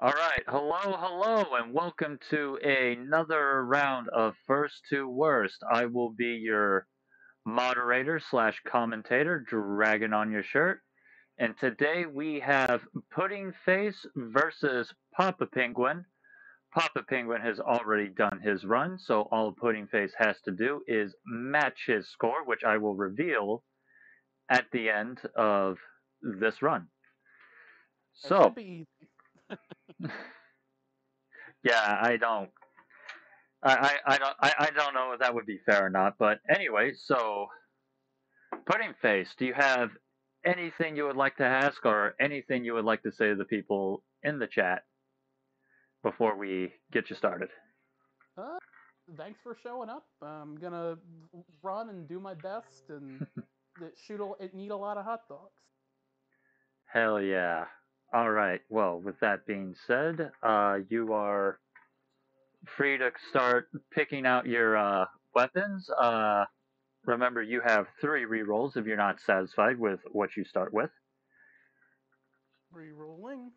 Alright, hello, and welcome to another round of First to Worst. I will be your moderator slash commentator, Dragon on your shirt. And today we have PuddingFace versus Papa Penguin. Papa Penguin has already done his run, so all PuddingFace has to do is match his score, which I will reveal at the end of this run. That should So, be easy. yeah, I don't know if that would be fair or not, but anyway, so PuddingFace, do you have anything you would like to ask or anything you would like to say to the people in the chat before we get you started? Uh, Thanks for showing up. I'm gonna run and do my best and eat a lot of hot dogs. Hell yeah. All right. Well, with that being said, you are free to start picking out your weapons. Remember, you have 3 rerolls if you're not satisfied with what you start with. Rerolling.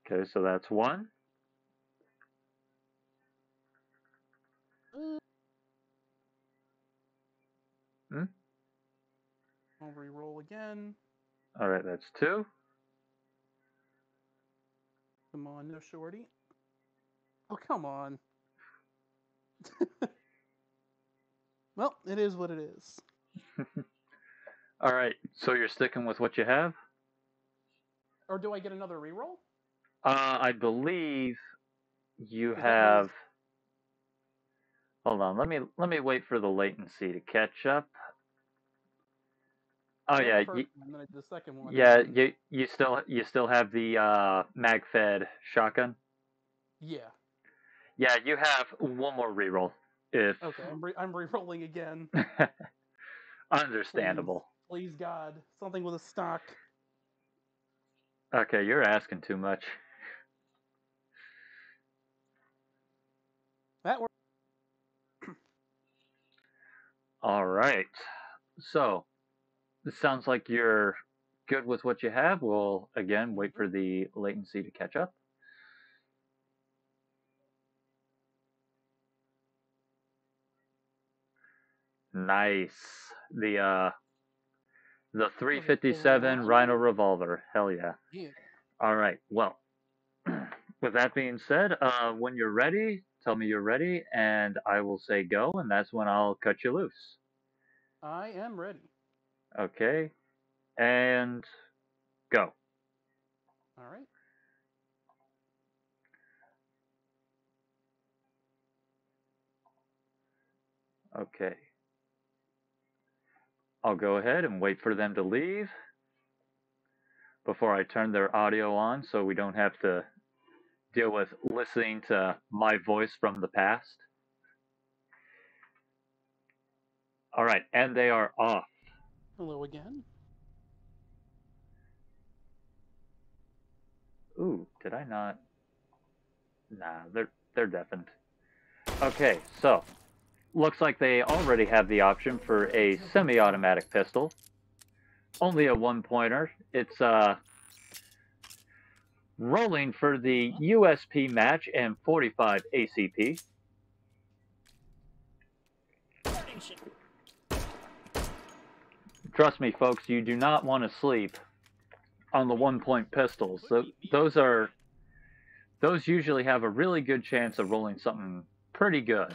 Okay, so that's 1. Uh, Hmm? I'll reroll again. All right, that's 2. Come on, no shorty. Oh, come on. Well, it is what it is. All right, so you're sticking with what you have? Or do I get another reroll? I believe you 'Cause that was. have. Hold on, let me wait for the latency to catch up. Oh I did yeah, the first one, then I did the second one, and yeah, then you still have the mag-fed shotgun. yeah. Yeah, you have one more reroll. If Okay, I'm rerolling again. Please, understandable. please God, something with a stock. Okay, you're asking too much. That works. All right, so it sounds like you're good with what you have. We'll again wait for the latency to catch up. Nice. The Okay, fully 357 aligned. Rhino revolver. Hell yeah. Yeah. All right. Well, with that being said, when you're ready, tell me you're ready, and I will say go, and that's when I'll cut you loose. I am ready. Okay. And go. All right. Okay. I'll go ahead and wait for them to leave before I turn their audio on so we don't have to deal with listening to my voice from the past. All right, and they are off. Hello again. Ooh, did I not? Nah, they're deafened. Okay, so looks like they already have the option for a semi-automatic pistol. Only a one-pointer. It's rolling for the USP match and 45 ACP. Trust me, folks, you do not want to sleep on the one-point pistols. So those usually have a really good chance of rolling something pretty good.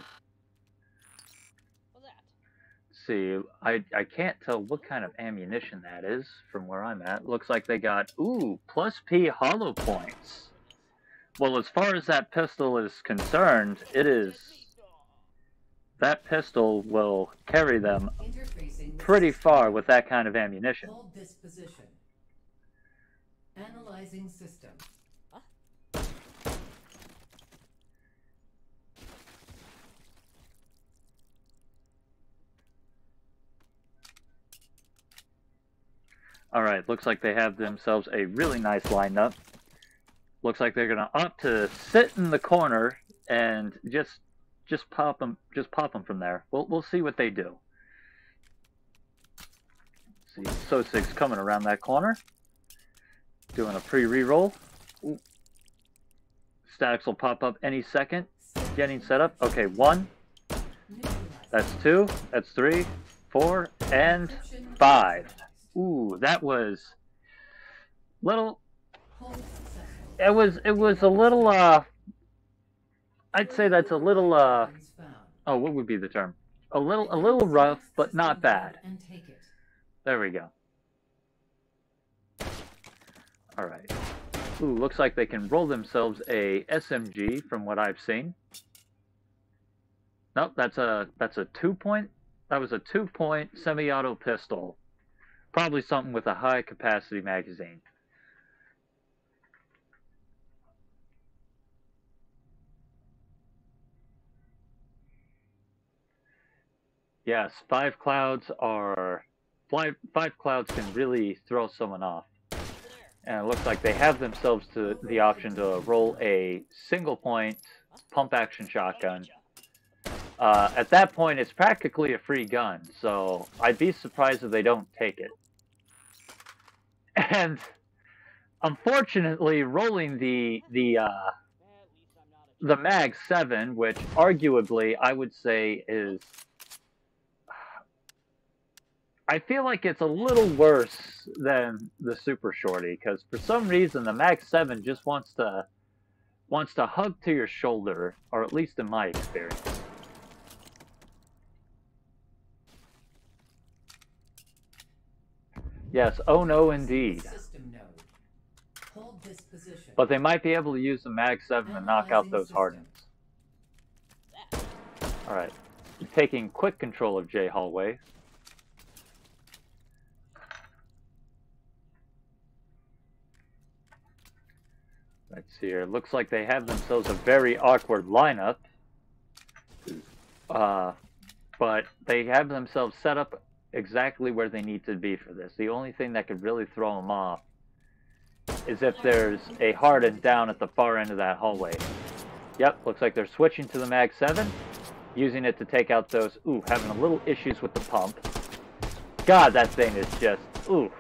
See, I can't tell what kind of ammunition that is from where I'm at. Looks like they got, ooh, plus P hollow points. Well, as far as that pistol is concerned, that pistol will carry them pretty far with that kind of ammunition. Hold this position. Analyzing system. All right, looks like they have themselves a really nice lineup. Looks like they're gonna opt to sit in the corner and just pop them from there. We'll see what they do. See, So6 coming around that corner, doing a pre-reroll. Stacks will pop up any second. Getting set up. Okay, 1. That's 2. That's 3, 4, and 5. Ooh, that was little. It was a little. I'd say that's a little. Oh, what would be the term? A little rough, but not bad. There we go. All right. Ooh, looks like they can roll themselves a SMG from what I've seen. Nope, that's a 2-point. That was a 2-point semi-auto pistol. Probably something with a high capacity magazine. Yes, 5 clouds are 5 clouds can really throw someone off. And it looks like they have themselves to the option to roll a single-point pump-action shotgun. At that point, it's practically a free gun, so I'd be surprised if they don't take it. And unfortunately, rolling the Mag 7, which arguably I would say is, I feel like it's a little worse than the Super Shorty, because for some reason the Mag 7 just wants to hug to your shoulder, or at least in my experience. Yes, oh no indeed. But they might be able to use the Mag 7 to knock out those Hardens. Alright, taking quick control of J Hallway. Let's see here. Looks like they have themselves a very awkward lineup. But they have themselves set up exactly where they need to be for this. The only thing that could really throw them off is if there's a Harden down at the far end of that hallway. Yep, looks like they're switching to the Mag 7, using it to take out those, ooh, having a little issues with the pump. God, that thing is just, ooh.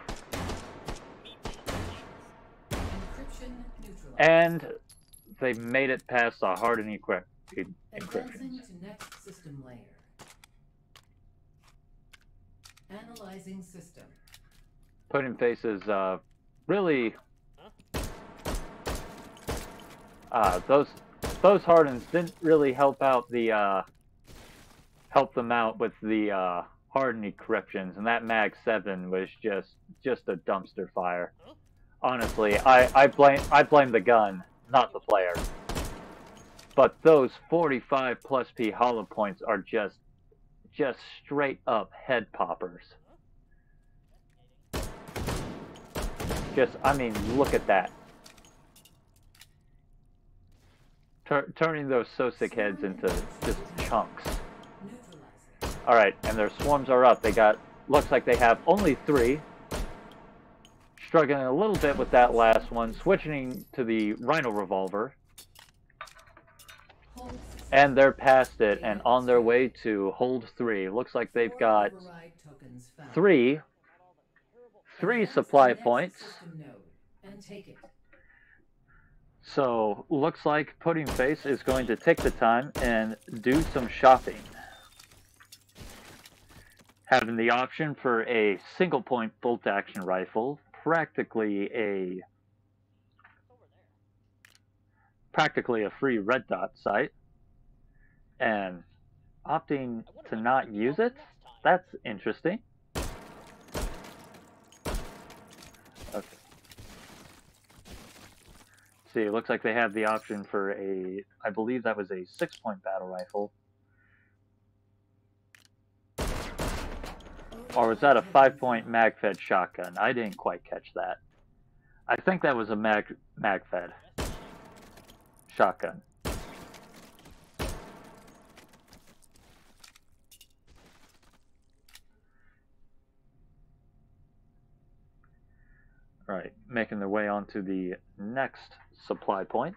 And they made it past the Harden encryptions. Advancing to next system layer. Analyzing system. PuddingFace is really those Hardens didn't really help out the help them out with the Harden encryptions, and that Mag 7 was just a dumpster fire. Honestly, I blame the gun, not the player. But those 45 plus P hollow points are just straight up head poppers. I mean, look at that. Turning those Sosic heads into just chunks. Alright, and their swarms are up. Looks like they have only 3. Struggling a little bit with that last one, switching to the Rhino Revolver. And they're past it and on their way to hold 3. Looks like they've got 3 supply points. So, looks like PuddingFace is going to take the time and do some shopping. Having the option for a single-point bolt-action rifle, practically a free red dot sight, and opting to not use it. That's interesting. Okay. See, it looks like they have the option for I believe that was a 6-point battle rifle. Or was that a 5-point mag-fed shotgun? I didn't quite catch that. I think that was a mag-fed shotgun. Right, making their way onto the next supply point.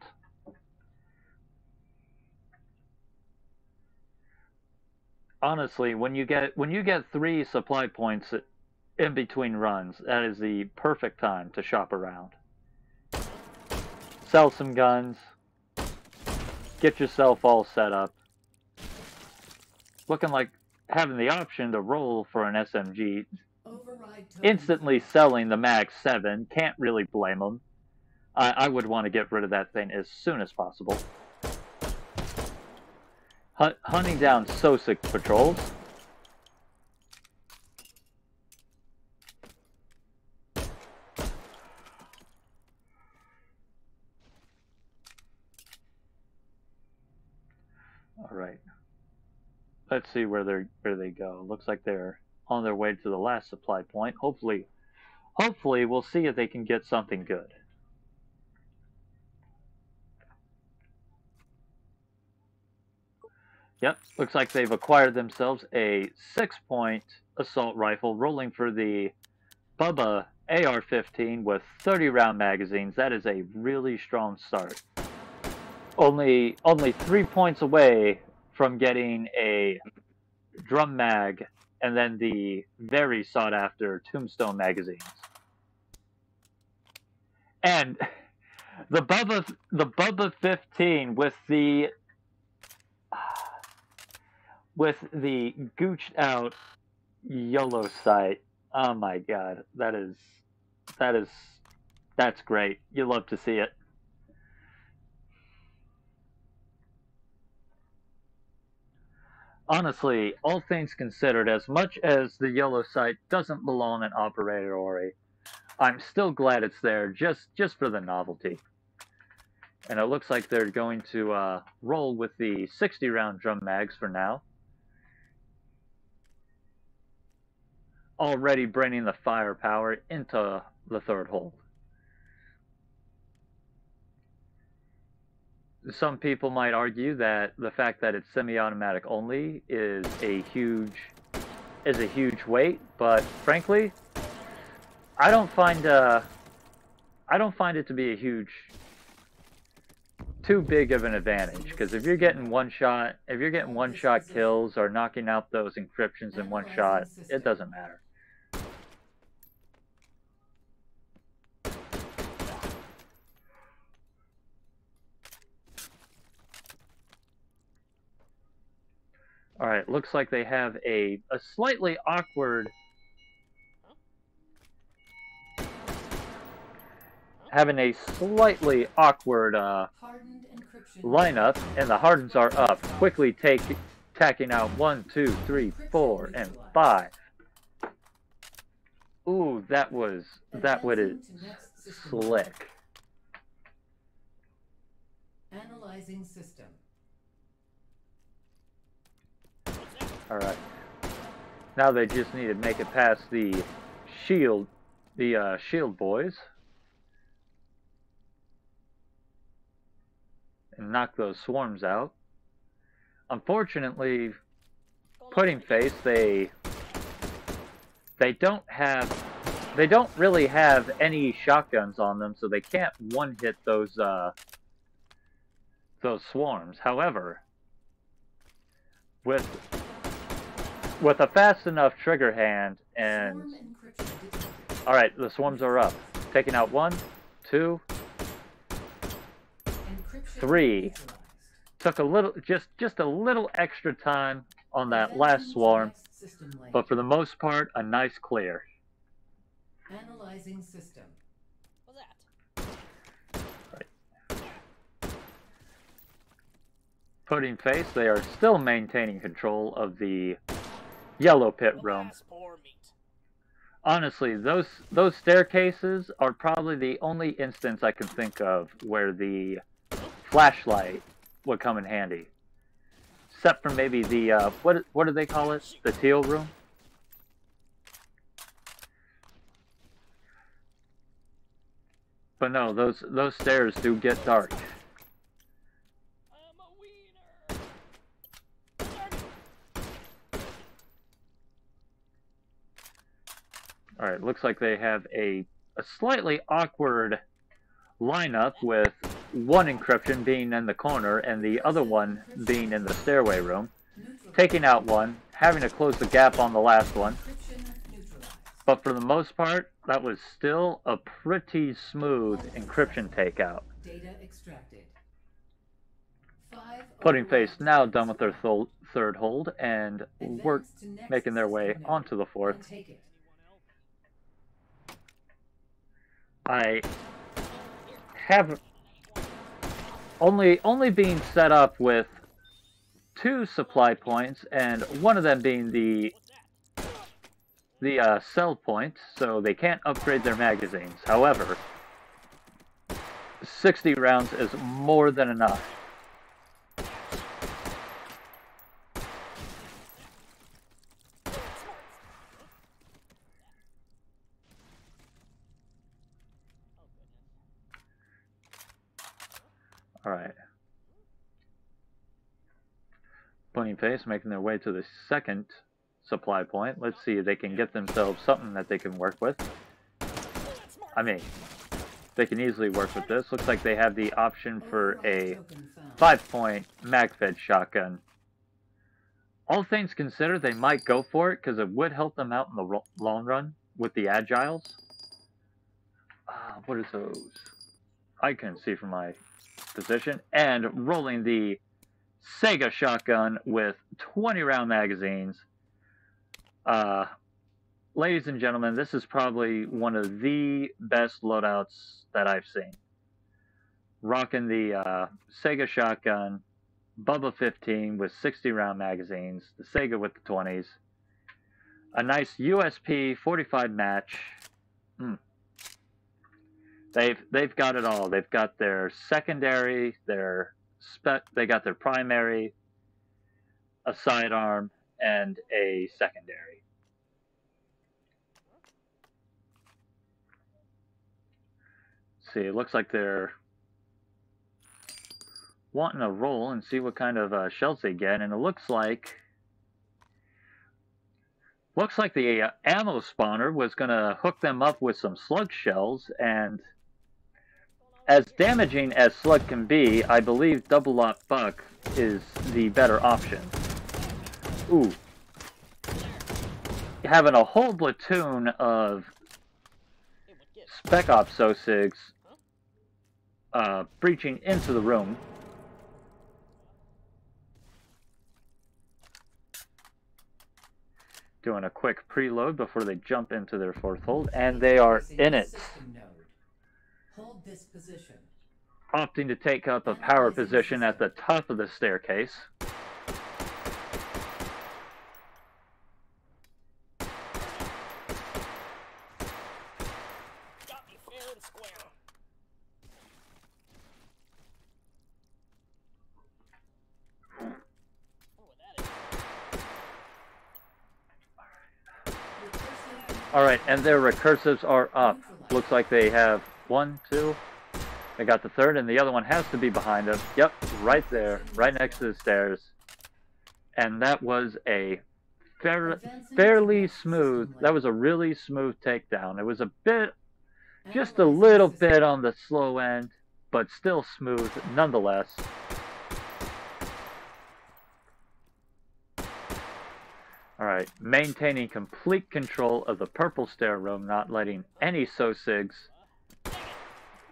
Honestly, when you get 3 supply points in between runs, that is the perfect time to shop around. Sell some guns, get yourself all set up. Looking like having the option to roll for an SMG. Override token Instantly field. selling the Mag 7. Can't really blame them. I would want to get rid of that thing as soon as possible. Hunting down Sosik patrols. All right. Let's see where they go. Looks like they're on their way to the last supply point. Hopefully we'll see if they can get something good. Yep, looks like they've acquired themselves a 6-point assault rifle, rolling for the Bubba AR-15 with 30-round magazines. That is a really strong start. Only 3 points away from getting a drum mag and then the very sought-after Tombstone magazines. And the Bubba 15 with the gooched out YOLO sight. Oh my god, that's great. You love to see it. Honestly, all things considered, as much as the YOLO sight doesn't belong in Operator Ori, I'm still glad it's there just for the novelty. And it looks like they're going to roll with the 60-round drum mags for now. Already bringing the firepower into the third hold. Some people might argue that the fact that it's semi-automatic only is a huge weight, but frankly, I don't find it to be a too big of an advantage, because if you're getting one shot kills or knocking out those encryptions in one shot, it doesn't matter. Alright, looks like they have a slightly awkward lineup, and the hardens are up, quickly tacking out 1, 2, 3, 4, and 5. Ooh, that was slick. Analyzing system. Alright. Now they just need to make it past the shield boys. And knock those swarms out. Unfortunately, PuddingFace, they don't really have any shotguns on them, so they can't one-hit those swarms. However, with a fast enough trigger hand and... Alright, the swarms are up. Taking out 1, 2, 3. Took a little, just a little extra time on that last swarm, but for the most part, a nice clear. Analyzing system. What's that? Right. PuddingFace, they are still maintaining control of the yellow pit room. Honestly, those staircases are probably the only instance I can think of where the flashlight would come in handy. Except for maybe the, what do they call it? The teal room? But no, those stairs do get dark. I'm a wiener. Alright, looks like they have a slightly awkward lineup with one encryption being in the corner and the other one being in the stairway room. Taking out one, having to close the gap on the last one. But for the most part, that was still a pretty smooth encryption takeout. Data extracted. PuddingFace now done with their third hold and work making their way onto the fourth. I have only being set up with 2 supply points, and one of them being the sell point, so they can't upgrade their magazines. However, 60 rounds is more than enough. Alright. PuddingFace making their way to the second supply point. Let's see if they can get themselves something that they can work with. I mean, they can easily work with this. Looks like they have the option for a 5-point mag-fed shotgun. All things considered, they might go for it because it would help them out in the long run with the agiles. What is those? I couldn't see from my position. And rolling the Sega shotgun with 20-round magazines. Ladies and gentlemen, this is probably one of the best loadouts that I've seen. Rocking the Sega shotgun, Bubba 15 with 60-round magazines, the Sega with the 20s, a nice USP 45 match. They've got it all. They've got their secondary, they got their primary, a sidearm, and a secondary. Let's see, it looks like they're wanting to roll and see what kind of shells they get, and it looks like the ammo spawner was going to hook them up with some slug shells, and as damaging as slug can be, I believe double lock buck is the better option. Ooh. Having a whole platoon of Spec Ops SOSIGs breaching into the room. Doing a quick preload before they jump into their fourth hold, and they are in it. Hold this position. Opting to take up a power position at the top of the staircase. Got me fair and square. I don't know what that is. Alright, and their recursives are up. Looks like they have 1, 2. They got the third, and the other one has to be behind them. Yep, right there, right next to the stairs. And that was a fairly smooth, that was a really smooth takedown. It was a bit, just a little bit on the slow end, but still smooth nonetheless. Alright, maintaining complete control of the purple stair room, not letting any SOSIGs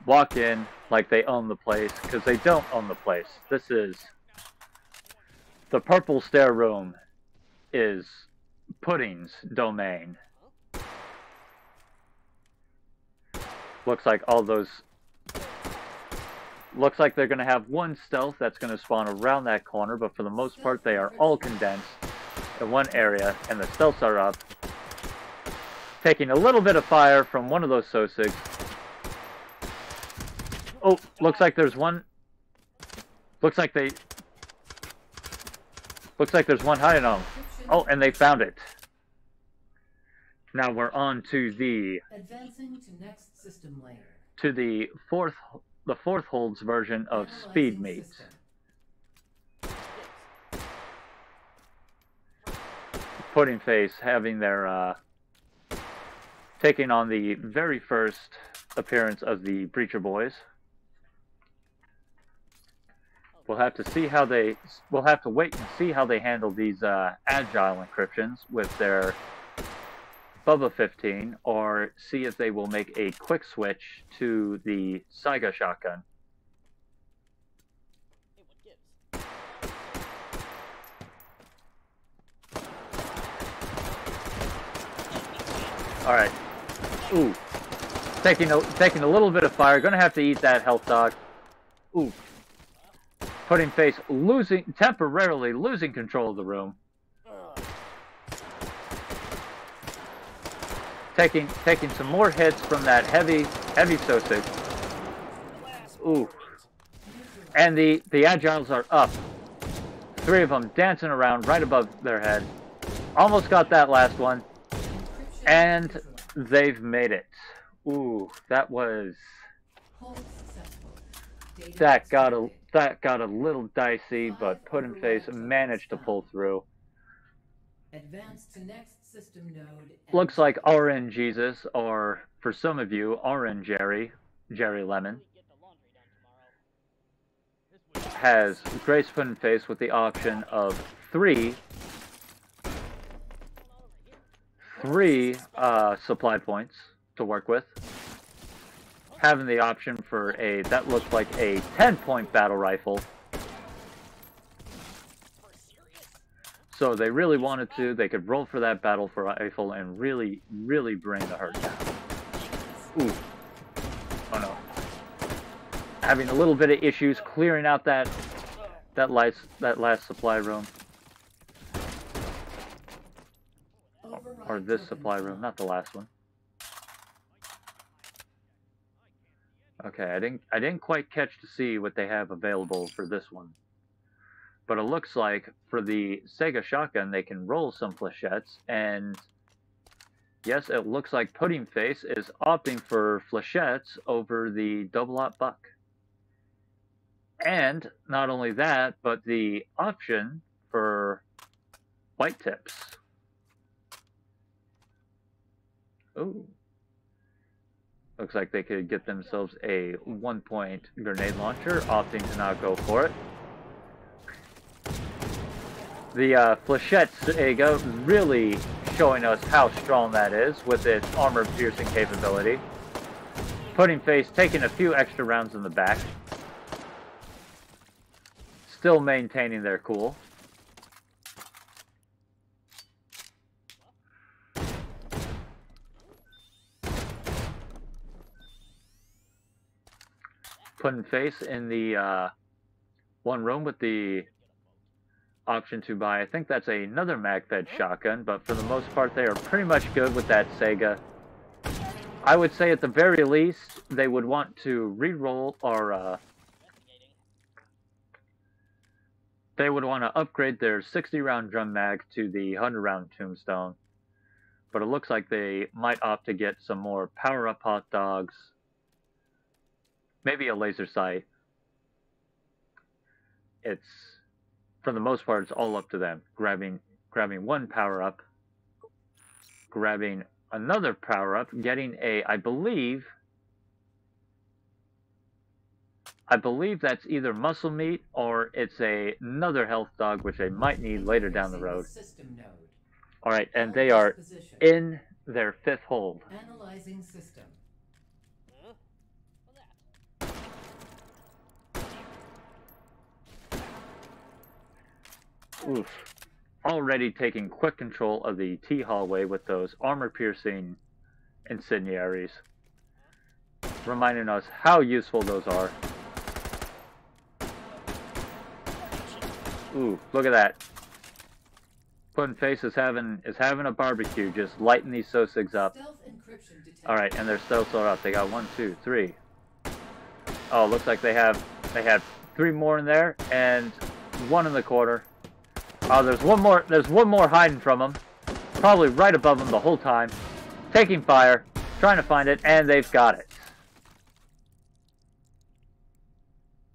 walk in like they own the place, because they don't own the place. This is... The purple stair room is Pudding's domain. Looks like all those... Looks like they're going to have one stealth that's going to spawn around that corner, but for the most part they are all condensed in one area, and the stealths are up. Taking a little bit of fire from one of those SOSIGs. Oh, looks like there's one. Looks like there's one hiding on them. Oh, and they found it. Now we're on to the Advancing to next system layer. to the fourth holds version of Speed Meat. PuddingFace having their taking on the very first appearance of the Breacher Boys. We'll have to see how they. We'll have to wait and see how they handle these agile encryptions with their Bubba 15, or see if they will make a quick switch to the Saiga shotgun. Hey, what gives? Alright. Ooh. Taking a little bit of fire. Gonna have to eat that health dog. Ooh. PuddingFace temporarily losing control of the room. Taking some more hits from that heavy Sosig. Ooh. And the Agiles are up. 3 of them dancing around right above their head. Almost got that last one. And they've made it. Ooh, that was... That got a little dicey, but PuddingFace managed to pull through. Advance to next system node. Looks like RN Jesus, or for some of you, RN Jerry Lemon, has graced PuddingFace with the option of three supply points to work with. Having the option for that looks like a 10-point battle rifle. So they really wanted to, they could roll for that battle rifle and really, really bring the hurt down. Ooh. Oh no. Having a little bit of issues clearing out that last supply room. Or this supply room, not the last one. Okay, I didn't quite catch to see what they have available for this one. But it looks like for the Sega shotgun they can roll some flechettes, and yes, it looks like PuddingFace is opting for flechettes over the double-aught buck. And not only that, but the option for white tips. Ooh. Looks like they could get themselves a 1-point grenade launcher, opting to not go for it. The Flechette Sega really showing us how strong that is with its armor-piercing capability. PuddingFace taking a few extra rounds in the back. Still maintaining their cool. PuddingFace in the one room with the option to buy, I think that's another mag-fed shotgun, but for the most part they are pretty much good with that Sega. I would say at the very least they would want to re-roll or they would want to upgrade their 60-round drum mag to the 100-round tombstone, but it looks like they might opt to get some more power-up hot dogs, maybe a laser sight. It's, for the most part, it's all up to them. Grabbing one power-up, grabbing another power-up, getting a, I believe that's either muscle meat or it's another health dog, which they might need later down the road. Alright, and they are in their 5th hold. Analyzing system. Oof. Already taking quick control of the T-hallway with those armor-piercing incendiaries. Reminding us how useful those are. Ooh, look at that. PuddingFace is having a barbecue, just lighting these Sosigs up. Alright, and their stealths are up. They got 1, 2, 3. Oh, looks like they have 3 more in there, and 1 in the corner. Oh, there's one more hiding from them. Probably right above them the whole time. Taking fire, trying to find it, and they've got it.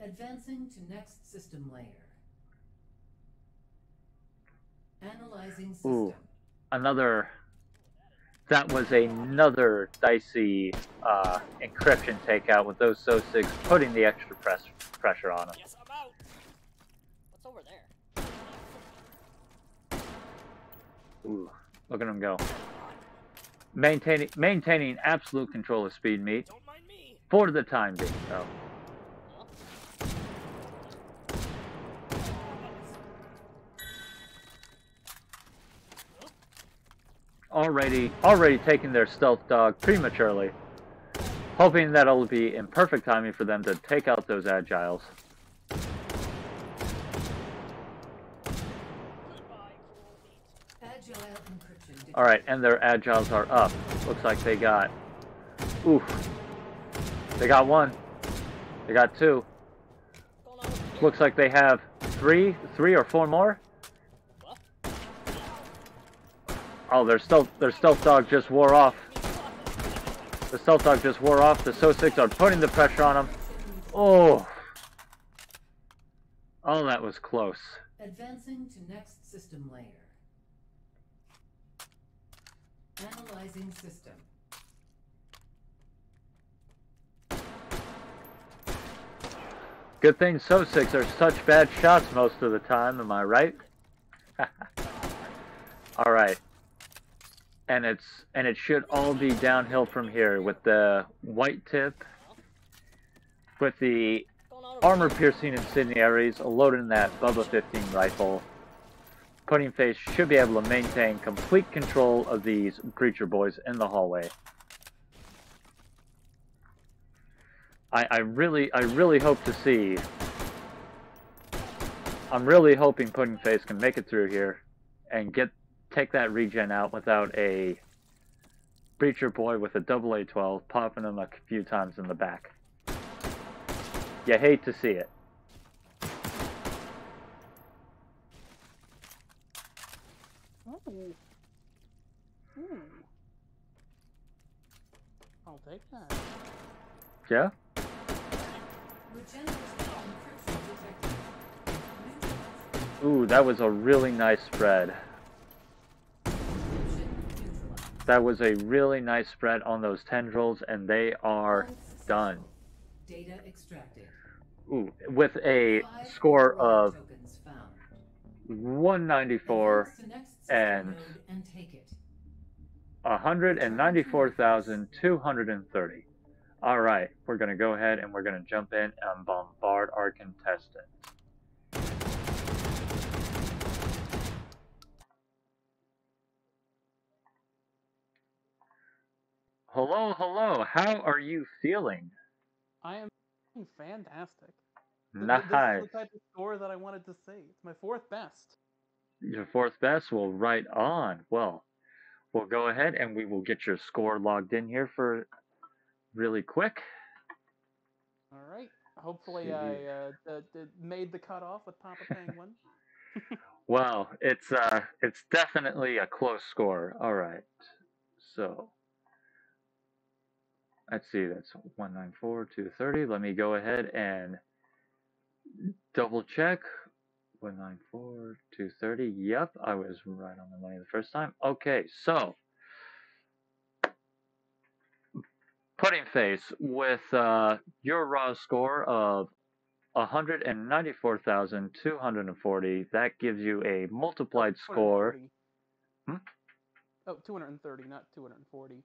Advancing to next system layer. Analyzing system. Ooh, that was another dicey encryption takeout with those Sosigs putting the extra pressure on them. Yes, I'm out. What's over there? Ooh, look at them go. Maintaining absolute control of speed meat Don't mind me. for the time being, though. already taking their stealth dog prematurely, hoping that it'll be in perfect timing for them to take out those agiles. Alright, and their agiles are up. Looks like they got... Oof. They got one. They got two. Looks like they have three or four more. Oh, their stealth dog just wore off. The stealth dog just wore off. The So-6 are putting the pressure on them. Oh. Oh, that was close. Advancing to next system layer. Analyzing system. Good thing So-6 are such bad shots most of the time, am I right? Alright. And it should all be downhill from here with the white tip, with the armor-piercing incendiaries loaded in that Bubba 15 rifle. PuddingFace should be able to maintain complete control of these creature boys in the hallway. I really hope to see. I'm really hoping PuddingFace can make it through here and take that regen out without a Breacher boy with a AA-12 popping him a few times in the back. You hate to see it. Ooh. Ooh. I'll take that. Yeah? Ooh, that was a really nice spread. That was a really nice spread on those tendrils, and they are done. Data extracted. Ooh, with a score of 194 and 194,230. Alright, we're going to go ahead and we're going to jump in and bombard our contestant. Hello, hello. How are you feeling? I am fantastic. Nice. This is the type of score that I wanted to see. It's my fourth best. Your fourth best? Well, right on. Well, we'll go ahead and we will get your score logged in here for really quick. All right. Hopefully I made the cutoff with Papa Penguin. Well, it's definitely a close score. All right. So, let's see. That's 194,230. Let me go ahead and double check. 194,230. Yep, I was right on the money the first time. Okay, so PuddingFace with your raw score of 194,240. That gives you a multiplied score. Hmm? Oh, 230, not 240.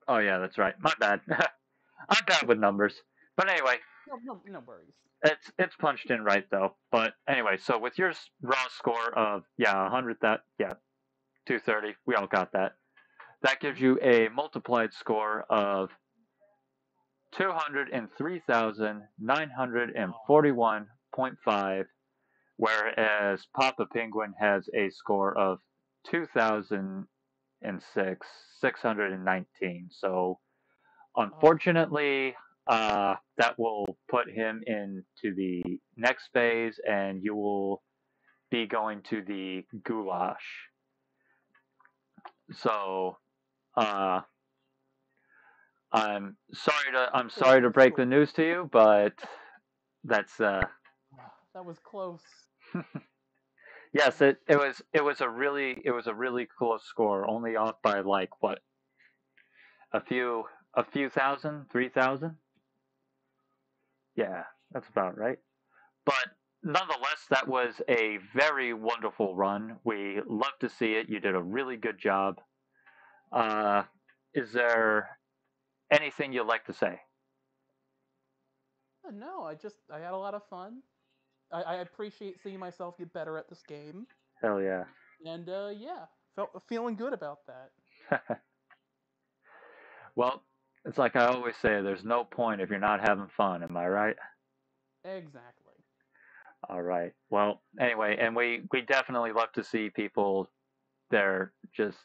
Oh yeah, that's right. My bad. I'm bad with numbers. But anyway. No worries. It's punched in right though. But anyway, so with your raw score of 230, we all got that. That gives you a multiplied score of 203,941.5, whereas Papa Penguin has a score of 2,006,619. So unfortunately, that will put him into the next phase, and you will be going to the goulash. So, I'm sorry to break the news to you, but that's That was close. Yes, it was a really close score, only off by like what, a few thousand, 3,000. Yeah, that's about right. But nonetheless, that was a very wonderful run. We love to see it. You did a really good job. Is there anything you'd like to say? No, I had a lot of fun. I appreciate seeing myself get better at this game. Hell yeah. And yeah, feeling good about that. Well, it's like I always say, there's no point if you're not having fun. Am I right? Exactly. All right. Well, anyway, and we definitely love to see people there just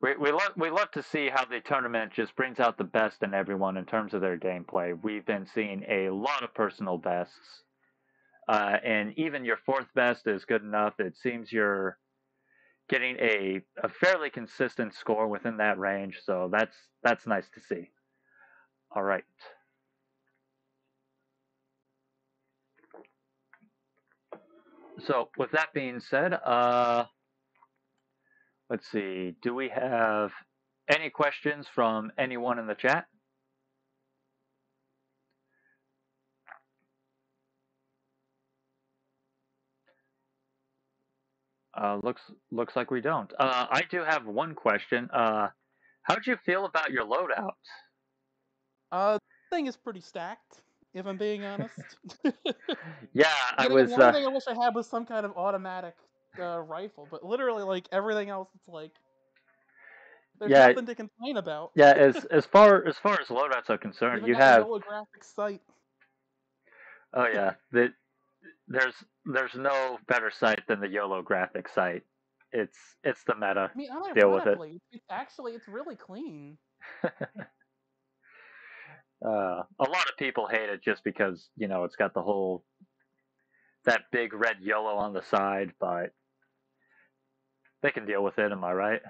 we love to see how the tournament just brings out the best in everyone in terms of their gameplay. We've been seeing a lot of personal bests, and even your fourth best is good enough. It seems you're getting a fairly consistent score within that range, so that's nice to see. All right. So with that being said, let's see. Do we have any questions from anyone in the chat? Looks like we don't. I do have one question. How'd you feel about your loadout? Thing is pretty stacked, if I'm being honest. Yeah, I Again, was. the only thing I wish I had was some kind of automatic rifle, but literally, like everything else, it's like there's Yeah, nothing to complain about. yeah. As far as loadouts are concerned, Even you got a have. holographic sight. Oh yeah, there's no better site than the YOLO graphic site. It's the meta. I mean, Deal with it. unironically, it's really clean. A lot of people hate it just because it's got the whole that big red YOLO on the side, but they can deal with it. Am I right?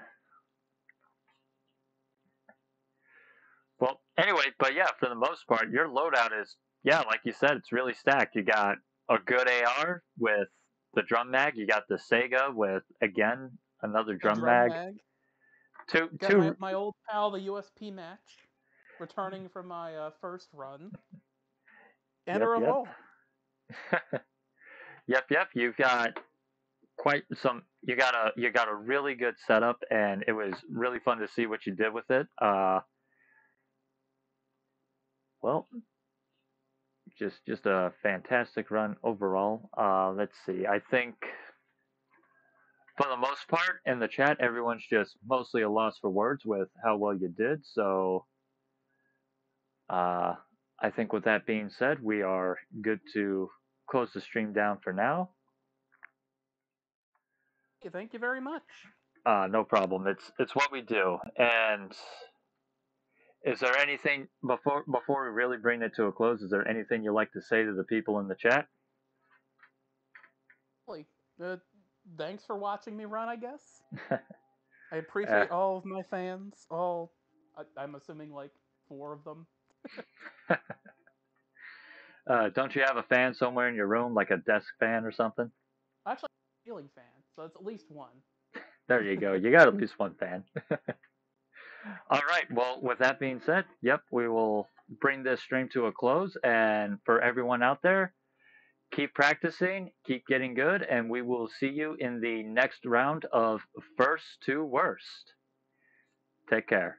Well, anyway, but yeah, for the most part, your loadout is like you said, it's really stacked. You got a good AR with the drum mag. You got the Sega with again another A drum drum mag. mag. Two Got two. my old pal, the USP match, returning from my first run, and a Yep, yep. revolver. Yep. You've got quite some. You got a really good setup, and it was really fun to see what you did with it. Well, just a fantastic run overall. Let's see. I think for the most part in the chat, everyone's just mostly a loss for words with how well you did. So uh, I think with that being said, we are good to close the stream down for now. Hey, thank you very much. No problem. It's what we do. And is there anything before we really bring it to a close? Is there anything you'd like to say to the people in the chat? Really, thanks for watching me run, I guess. I Uh, appreciate all of my fans. I'm assuming like 4 of them. don't you have a fan somewhere in your room, like a desk fan or something? Actually, I'm a ceiling fan, so it's at least one. There you go. You got at least one fan. All right. Well, with that being said, yep, we will bring this stream to a close. And for everyone out there, keep practicing, keep getting good, and we will see you in the next round of First to Worst. Take care.